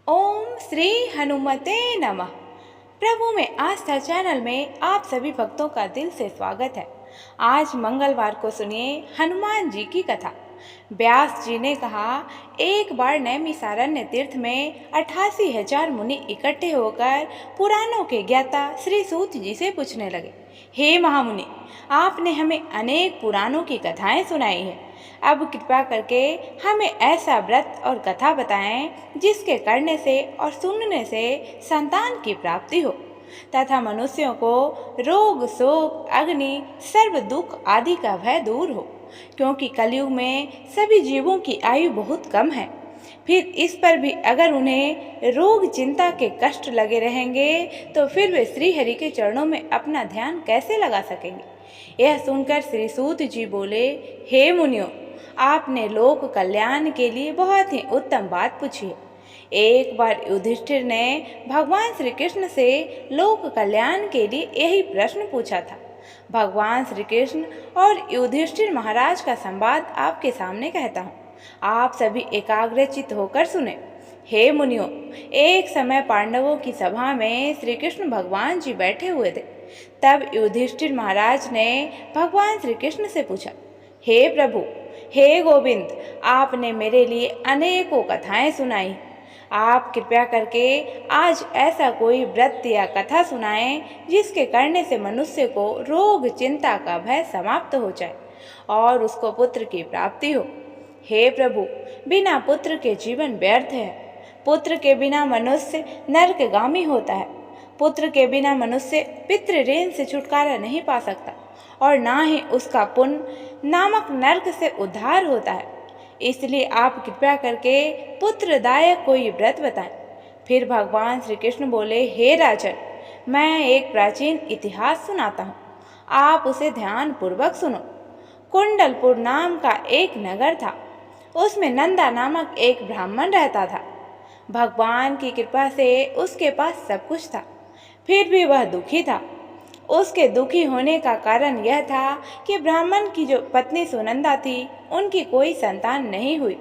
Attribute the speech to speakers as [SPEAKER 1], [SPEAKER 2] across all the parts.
[SPEAKER 1] ओम श्री हनुमते नमः। प्रभु में आस्था चैनल में आप सभी भक्तों का दिल से स्वागत है। आज मंगलवार को सुनिए हनुमान जी की कथा। व्यास जी ने कहा, एक बार नैमिषारण्य तीर्थ में 88,000 मुनि इकट्ठे होकर पुराणों के ज्ञाता श्री सूत जी से पूछने लगे, हे महामुनि, आपने हमें अनेक पुराणों की कथाएं सुनाई हैं। अब कृपा करके हमें ऐसा व्रत और कथा बताएं जिसके करने से और सुनने से संतान की प्राप्ति हो तथा मनुष्यों को रोग, शोक, अग्नि, सर्व दुख आदि का भय दूर हो, क्योंकि कलयुग में सभी जीवों की आयु बहुत कम है। फिर इस पर भी अगर उन्हें रोग, चिंता के कष्ट लगे रहेंगे तो फिर वे श्री हरि के चरणों में अपना ध्यान कैसे लगा सकेंगे। यह सुनकर श्री सूत जी बोले, हे मुनियों, आपने लोक कल्याण के लिए बहुत ही उत्तम बात पूछी है। एक बार युधिष्ठिर ने भगवान श्री कृष्ण से लोक कल्याण के लिए यही प्रश्न पूछा था। भगवान श्री कृष्ण और युधिष्ठिर महाराज का संवाद आपके सामने कहता हूँ, आप सभी एकाग्रचित होकर सुने। हे मुनियों, एक समय पांडवों की सभा में श्री कृष्ण भगवान जी बैठे हुए थे। तब युधिष्ठिर महाराज ने भगवान श्री कृष्ण से पूछा, हे प्रभु, हे गोविंद, आपने मेरे लिए अनेकों कथाएं सुनाई। आप कृपया करके आज ऐसा कोई व्रत या कथा सुनाएं जिसके करने से मनुष्य को रोग, चिंता का भय समाप्त हो जाए और उसको पुत्र की प्राप्ति हो। हे प्रभु, बिना पुत्र के जीवन व्यर्थ है। पुत्र के बिना मनुष्य नरकगामी होता है। पुत्र के बिना मनुष्य पितृ ऋण से छुटकारा नहीं पा सकता और ना ही उसका पुण्य नामक नरक से उद्धार होता है। इसलिए आप कृपया करके पुत्रदायक कोई व्रत बताएं। फिर भगवान श्री कृष्ण बोले, हे राजन, मैं एक प्राचीन इतिहास सुनाता हूँ, आप उसे ध्यान पूर्वक सुनो। कुंडलपुर नाम का एक नगर था। उसमें नंदा नामक एक ब्राह्मण रहता था। भगवान की कृपा से उसके पास सब कुछ था, फिर भी वह दुखी था। उसके दुखी होने का कारण यह था कि ब्राह्मण की जो पत्नी सुनंदा थी, उनकी कोई संतान नहीं हुई।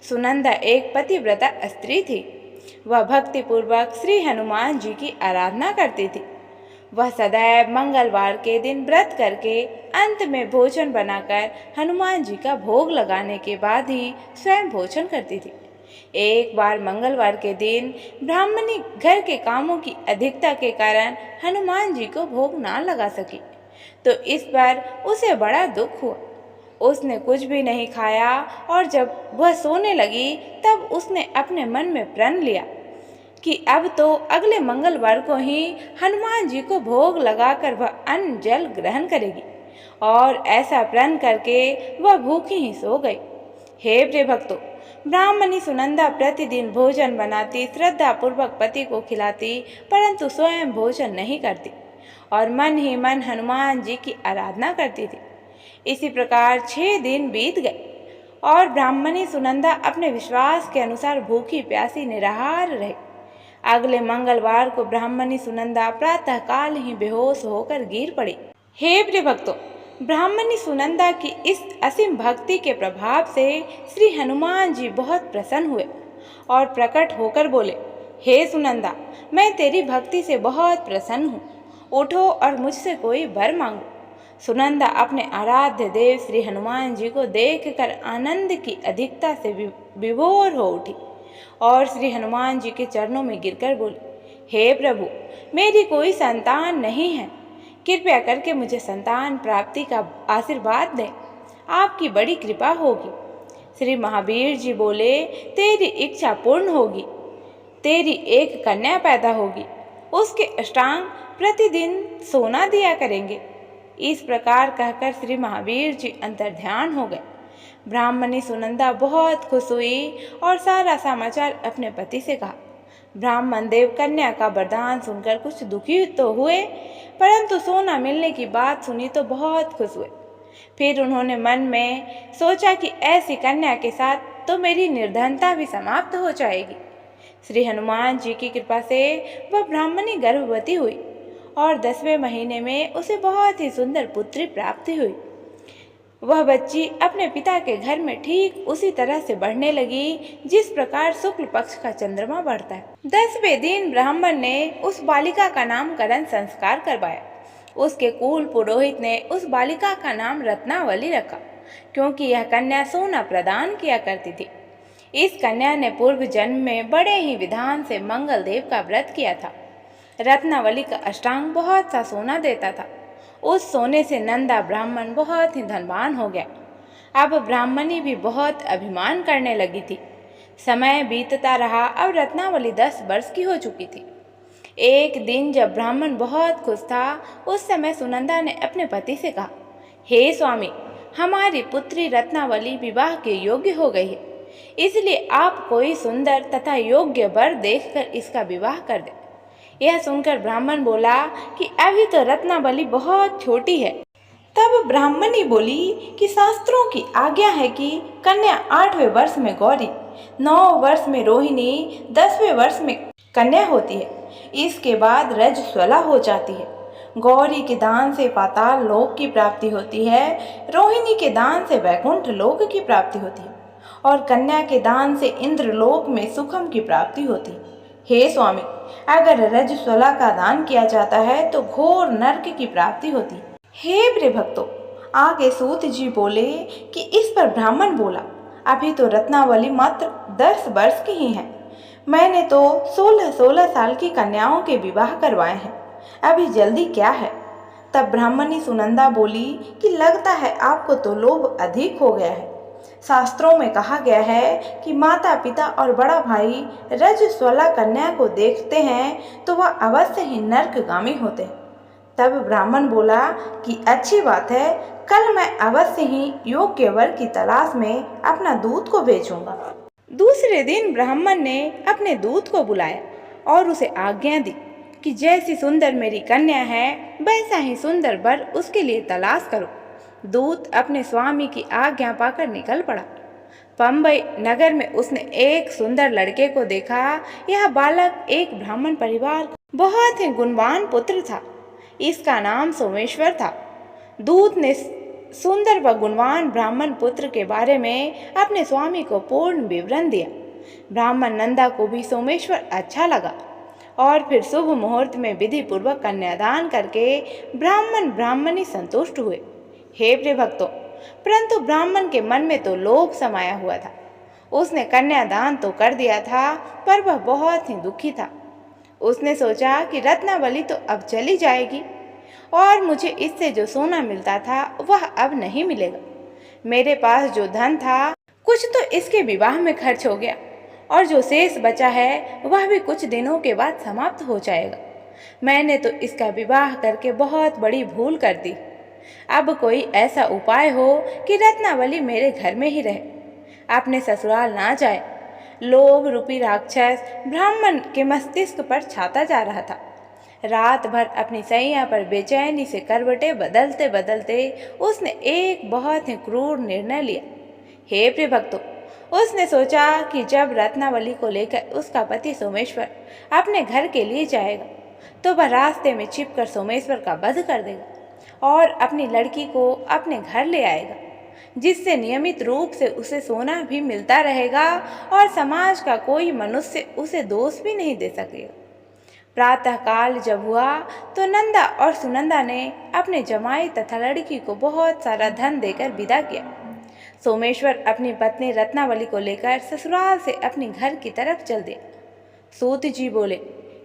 [SPEAKER 1] सुनंदा एक पतिव्रता स्त्री थी। वह भक्तिपूर्वक श्री हनुमान जी की आराधना करती थी। वह सदैव मंगलवार के दिन व्रत करके अंत में भोजन बनाकर हनुमान जी का भोग लगाने के बाद ही स्वयं भोजन करती थी। एक बार मंगलवार के दिन ब्राह्मणी घर के कामों की अधिकता के कारण हनुमान जी को भोग ना लगा सकी, तो इस पर उसे बड़ा दुख हुआ। उसने कुछ भी नहीं खाया और जब वह सोने लगी तब उसने अपने मन में प्रण लिया कि अब तो अगले मंगलवार को ही हनुमान जी को भोग लगाकर वह अन्न जल ग्रहण करेगी, और ऐसा प्रण करके वह भूखी ही सो गई। हे प्रिय भक्तों, ब्राह्मणी सुनंदा प्रतिदिन भोजन बनाती, श्रद्धापूर्वक पति को खिलाती, परंतु स्वयं भोजन नहीं करती और मन ही मन हनुमान जी की आराधना करती थी। इसी प्रकार 6 दिन बीत गए और ब्राह्मणी सुनंदा अपने विश्वास के अनुसार भूखी प्यासी निराहार रही। अगले मंगलवार को ब्राह्मणी सुनंदा प्रातःकाल ही बेहोश होकर गिर पड़ी। हे प्रिय भक्तों, ब्राह्मणी सुनंदा की इस असीम भक्ति के प्रभाव से श्री हनुमान जी बहुत प्रसन्न हुए और प्रकट होकर बोले, हे सुनंदा, मैं तेरी भक्ति से बहुत प्रसन्न हूँ। उठो और मुझसे कोई वर मांगो। सुनंदा अपने आराध्य देव श्री हनुमान जी को देखकर आनंद की अधिकता से विभोर हो उठी और श्री हनुमान जी के चरणों में गिरकर बोली, हे प्रभु, मेरी कोई संतान नहीं है, कृपया करके मुझे संतान प्राप्ति का आशीर्वाद दें, आपकी बड़ी कृपा होगी। श्री महावीर जी बोले, तेरी इच्छा पूर्ण होगी। तेरी एक कन्या पैदा होगी, उसके अष्टांग प्रतिदिन सोना दिया करेंगे। इस प्रकार कहकर श्री महावीर जी अंतर्ध्यान हो गए। ब्राह्मणी सुनंदा बहुत खुश हुई और सारा समाचार अपने पति से कहा। ब्राह्मण देव कन्या का वरदान सुनकर कुछ दुखी तो हुए, परंतु सोना मिलने की बात सुनी तो बहुत खुश हुए। फिर उन्होंने मन में सोचा कि ऐसी कन्या के साथ तो मेरी निर्धनता भी समाप्त हो जाएगी। श्री हनुमान जी की कृपा से वह ब्राह्मणी गर्भवती हुई और 10वें महीने में उसे बहुत ही सुंदर पुत्री प्राप्ति हुई। वह बच्ची अपने पिता के घर में ठीक उसी तरह से बढ़ने लगी जिस प्रकार शुक्ल पक्ष का चंद्रमा बढ़ता है। 10वें दिन ब्राह्मण ने उस बालिका का नामकरण संस्कार करवाया। उसके कुल पुरोहित ने उस बालिका का नाम रत्नावली रखा, क्योंकि यह कन्या सोना प्रदान किया करती थी। इस कन्या ने पूर्व जन्म में बड़े ही विधान से मंगल देव का व्रत किया था। रत्नावली का अष्टांग बहुत सा सोना देता था। उस सोने से नंदा ब्राह्मण बहुत ही धनवान हो गया। अब ब्राह्मणी भी बहुत अभिमान करने लगी थी। समय बीतता रहा। अब रत्नावली 10 वर्ष की हो चुकी थी। एक दिन जब ब्राह्मण बहुत खुश था, उस समय सुनंदा ने अपने पति से कहा, हे स्वामी, हमारी पुत्री रत्नावली विवाह के योग्य हो गई है, इसलिए आप कोई सुंदर तथा योग्य वर देखकर इसका विवाह कर दें। यह सुनकर ब्राह्मण बोला कि अभी तो रत्नावली बहुत छोटी है। तब ब्राह्मणी बोली कि शास्त्रों की आज्ञा है कि कन्या 8वें वर्ष में गौरी, 9 वर्ष में रोहिणी, 10वें वर्ष में कन्या होती है। इसके बाद रजस्वला हो जाती है। गौरी के दान से पाताल लोक की प्राप्ति होती है, रोहिणी के दान से वैकुंठ लोक की प्राप्ति होती है और कन्या के दान से इंद्रलोक में सुखम की प्राप्ति होती है। हे स्वामी, अगर रजस्वला का दान किया जाता है तो घोर नरक की प्राप्ति होती है। हे प्रिय भक्तों, आगे सूत जी बोले कि इस पर ब्राह्मण बोला, अभी तो रत्नावली मात्र 10 वर्ष की ही है। मैंने तो 16-16 साल की कन्याओं के विवाह करवाए हैं, अभी जल्दी क्या है। तब ब्राह्मणी सुनंदा बोली कि लगता है आपको तो लोभ अधिक हो गया है। शास्त्रों में कहा गया है कि माता पिता और बड़ा भाई रजस्वला कन्या को देखते हैं तो वह अवश्य ही नरकगामी होते हैं। तब ब्राह्मण बोला कि अच्छी बात है, कल मैं अवश्य ही योग्य वर की तलाश में अपना दूत को भेजूंगा। दूसरे दिन ब्राह्मण ने अपने दूत को बुलाया और उसे आज्ञा दी कि जैसी सुंदर मेरी कन्या है वैसा ही सुंदर वर उसके लिए तलाश करो। दूत अपने स्वामी की आज्ञा पाकर निकल पड़ा। पंबई नगर में उसने एक सुंदर लड़के को देखा। यह बालक एक ब्राह्मण परिवार का बहुत ही गुणवान पुत्र था। इसका नाम सोमेश्वर था। दूत ने सुंदर व गुणवान ब्राह्मण पुत्र के बारे में अपने स्वामी को पूर्ण विवरण दिया। ब्राह्मण नंदा को भी सोमेश्वर अच्छा लगा और फिर शुभ मुहूर्त में विधि पूर्वक कन्यादान करके ब्राह्मण ब्राह्मणी संतुष्ट हुए। हे प्रिय भक्तों, परंतु ब्राह्मण के मन में तो लोभ समाया हुआ था। उसने कन्यादान तो कर दिया था, पर वह बहुत ही दुखी था। उसने सोचा कि रत्नावली तो अब चली जाएगी और मुझे इससे जो सोना मिलता था वह अब नहीं मिलेगा। मेरे पास जो धन था कुछ तो इसके विवाह में खर्च हो गया और जो शेष बचा है वह भी कुछ दिनों के बाद समाप्त हो जाएगा। मैंने तो इसका विवाह करके बहुत बड़ी भूल कर दी। अब कोई ऐसा उपाय हो कि रत्नावली मेरे घर में ही रहे, अपने ससुराल ना जाए। लोभ रूपी राक्षस ब्राह्मण के मस्तिष्क पर छाता जा रहा था। रात भर अपनी सैया पर बेचैनी से करवटें बदलते बदलते उसने एक बहुत ही क्रूर निर्णय लिया। हे प्रिय भक्तों, उसने सोचा कि जब रत्नावली को लेकर उसका पति सोमेश्वर अपने घर के लिए जाएगा तो वह रास्ते में छिपकर सोमेश्वर का वध कर देगा और अपनी लड़की को अपने घर ले आएगा, जिससे नियमित रूप से उसे सोना भी मिलता रहेगा और समाज का कोई मनुष्य उसे दोष भी नहीं दे सकेगा। प्रातःकाल जब हुआ तो नंदा और सुनंदा ने अपने जमाई तथा लड़की को बहुत सारा धन देकर विदा किया। सोमेश्वर अपनी पत्नी रत्नावली को लेकर ससुराल से अपने घर की तरफ चल दिया। सूत जी बोले,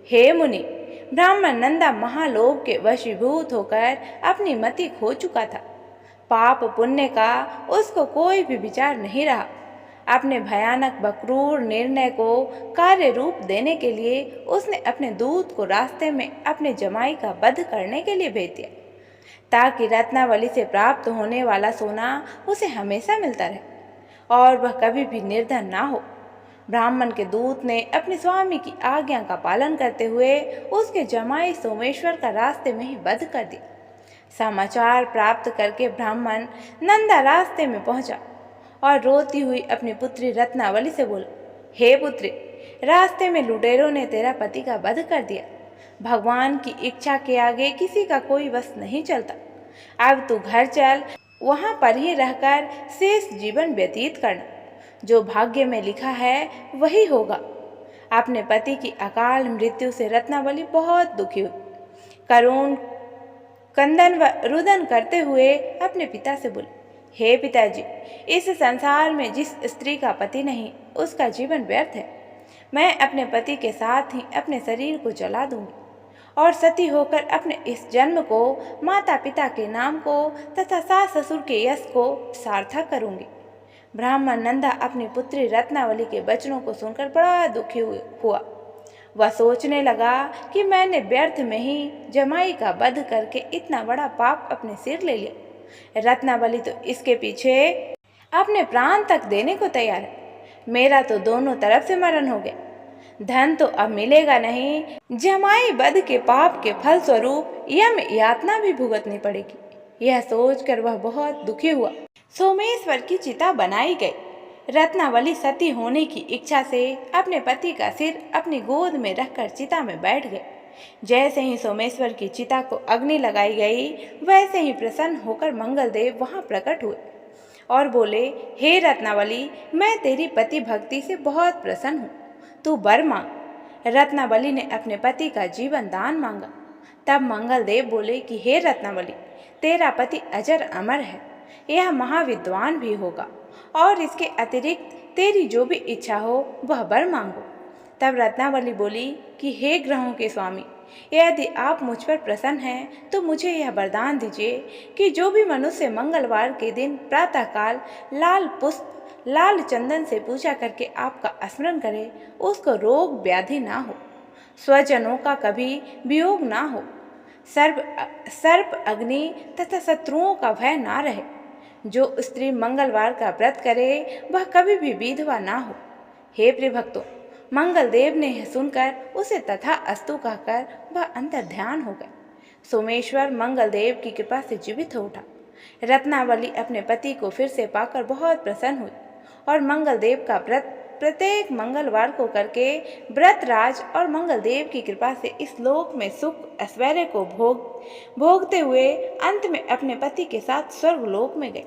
[SPEAKER 1] हे मुनि, ब्राह्मण नंदा महालोभ के वशीभूत होकर अपनी मति खो चुका था। पाप पुण्य का उसको कोई भी विचार नहीं रहा। अपने भयानक व क्रूर निर्णय को कार्य रूप देने के लिए उसने अपने दूत को रास्ते में अपने जमाई का वध करने के लिए भेज दिया, ताकि रत्नावली से प्राप्त होने वाला सोना उसे हमेशा मिलता रहे और वह कभी भी निर्धन ना हो। ब्राह्मण के दूत ने अपने स्वामी की आज्ञा का पालन करते हुए उसके जमाई सोमेश्वर का रास्ते में ही वध कर दिया। समाचार प्राप्त करके ब्राह्मण नंदा रास्ते में पहुंचा और रोती हुई अपनी पुत्री रत्नावली से बोला, हे पुत्री, रास्ते में लुटेरों ने तेरा पति का वध कर दिया। भगवान की इच्छा के आगे किसी का कोई वश नहीं चलता। अब तू घर चल वहाँ पर ही रहकर शेष जीवन व्यतीत करना। जो भाग्य में लिखा है वही होगा। अपने पति की अकाल मृत्यु से रत्नावली बहुत दुखी हुई। करुण कंदन व रुदन करते हुए अपने पिता से बोली, हे पिताजी, इस संसार में जिस स्त्री का पति नहीं उसका जीवन व्यर्थ है। मैं अपने पति के साथ ही अपने शरीर को जला दूंगी और सती होकर अपने इस जन्म को, माता पिता के नाम को तथा सास ससुर के यश को सार्थक करूंगी। ब्राह्मण नंदा अपनी पुत्री रत्नावली के वचनों को सुनकर बड़ा दुखी हुआ। वह सोचने लगा कि मैंने व्यर्थ में ही जमाई का वध करके इतना बड़ा पाप अपने सिर ले लिया। रत्नावली तो इसके पीछे अपने प्राण तक देने को तैयार है। मेरा तो दोनों तरफ से मरण हो गया। धन तो अब मिलेगा नहीं, जमाई वध के पाप के फल स्वरूप यम यातना भी भुगतनी पड़ेगी। यह सोचकर वह बहुत दुखी हुआ। सोमेश्वर की चिता बनाई गई। रत्नावली सती होने की इच्छा से अपने पति का सिर अपनी गोद में रखकर चिता में बैठ गए। जैसे ही सोमेश्वर की चिता को अग्नि लगाई गई, वैसे ही प्रसन्न होकर मंगलदेव वहां प्रकट हुए और बोले, हे रत्नावली, मैं तेरी पति भक्ति से बहुत प्रसन्न हूँ, तू वर मांग। रत्नावली ने अपने पति का जीवन दान मांगा। तब मंगलदेव बोले कि हे रत्नावली, तेरा पति अजर अमर है, यह महाविद्वान भी होगा और इसके अतिरिक्त तेरी जो भी इच्छा हो वह वर मांगो। तब रत्नावली बोली कि हे ग्रहों के स्वामी, यदि आप मुझ पर प्रसन्न हैं तो मुझे यह वरदान दीजिए कि जो भी मनुष्य मंगलवार के दिन प्रातःकाल लाल पुष्प लाल चंदन से पूजा करके आपका स्मरण करे, उसको रोग व्याधि ना हो, स्वजनों का कभी वियोग ना हो, सर्प अग्नि तथा शत्रुओं का भय ना रहे। जो स्त्री मंगलवार का व्रत करे वह कभी भी विधवा ना हो। हे प्रिय भक्तों, मंगलदेव ने यह सुनकर उसे तथा अस्तु कहकर वह अंतर ध्यान हो गए। सोमेश्वर मंगलदेव की कृपा से जीवित हो उठा। रत्नावली अपने पति को फिर से पाकर बहुत प्रसन्न हुई और मंगलदेव का व्रत प्रत्येक मंगलवार को करके व्रतराज और मंगलदेव की कृपा से इस लोक में सुख ऐश्वर्य को भोगते हुए अंत में अपने पति के साथ स्वर्गलोक में गए।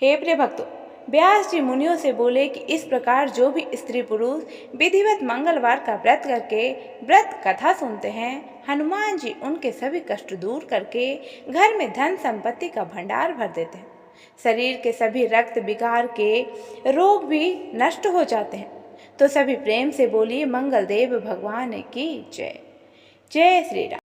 [SPEAKER 1] हे प्रिय भक्तों, व्यास जी मुनियों से बोले कि इस प्रकार जो भी स्त्री पुरुष विधिवत मंगलवार का व्रत करके व्रत कथा सुनते हैं, हनुमान जी उनके सभी कष्ट दूर करके घर में धन संपत्ति का भंडार भर देते हैं। शरीर के सभी रक्त विकार के रोग भी नष्ट हो जाते हैं। तो सभी प्रेम से बोलिए, मंगलदेव भगवान की जय। जय श्री राम।